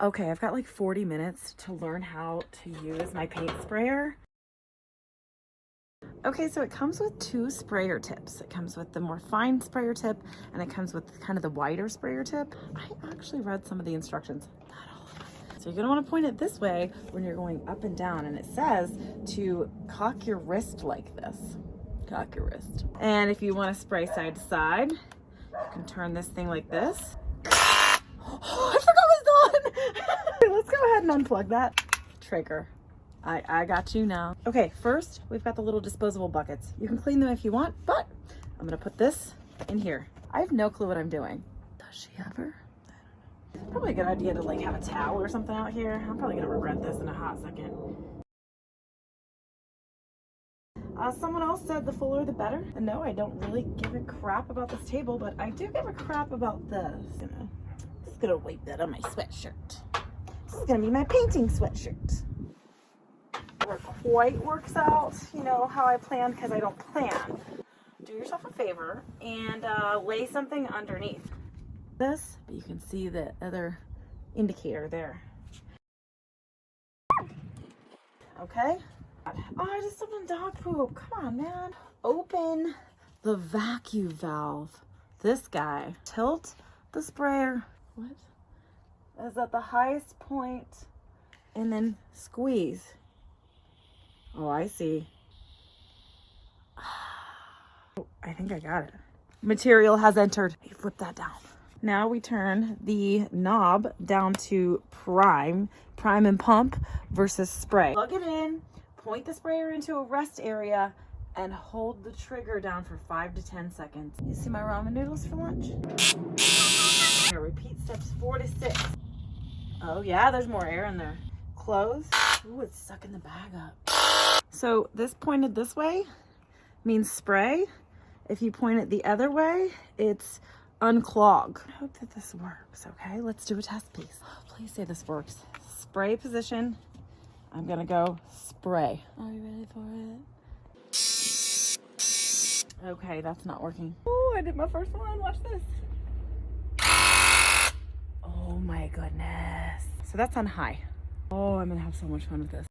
Okay, I've got like 40 minutes to learn how to use my paint sprayer. Okay, so it comes with two sprayer tips. It comes with the more fine sprayer tip, and it comes with kind of the wider sprayer tip. I actually read some of the instructions, not all of them. So you're gonna wanna point it this way when you're going up and down, and it says to cock your wrist like this. Cock your wrist. And if you wanna spray side to side, you can turn this thing like this. Oh, I forgot it was on! Let's go ahead and unplug that trigger. I got you now. Okay, first we've got the little disposable buckets. You can clean them if you want, but I'm gonna put this in here. I have no clue what I'm doing. Does she ever? I don't know. Probably a good idea to like have a towel or something out here. I'm probably gonna regret this in a hot second. Someone else said the fuller the better. And no, I don't really give a crap about this table, but I do give a crap about this. Just gonna wipe that on my sweatshirt. This is gonna be my painting sweatshirt. Never quite works out, you know, how I planned, because I don't plan. Do yourself a favor and lay something underneath this, but you can see the other indicator there. Okay. Oh, I just stepped in dog poop. Come on, man. Open the vacuum valve. This guy. Tilt the sprayer. What? Is at the highest point, and then squeeze. Oh, I see. Oh, I think I got it. Material has entered. You flip that down. Now we turn the knob down to prime and pump versus spray. Plug it in, point the sprayer into a rest area, and hold the trigger down for 5 to 10 seconds. You see my ramen noodles for lunch? Here, repeat steps 4 to 6. Oh yeah, there's more air in there. Close. Ooh, it's sucking the bag up. So this pointed this way means spray. If you point it the other way, it's unclog. I hope that this works, okay? Let's do a test piece. Oh, please say this works. Spray position. I'm gonna go spray. Are you ready for it? Okay, that's not working. Oh, I did my first one. Watch this. Oh my goodness. So that's on high. Oh, I'm gonna have so much fun with this.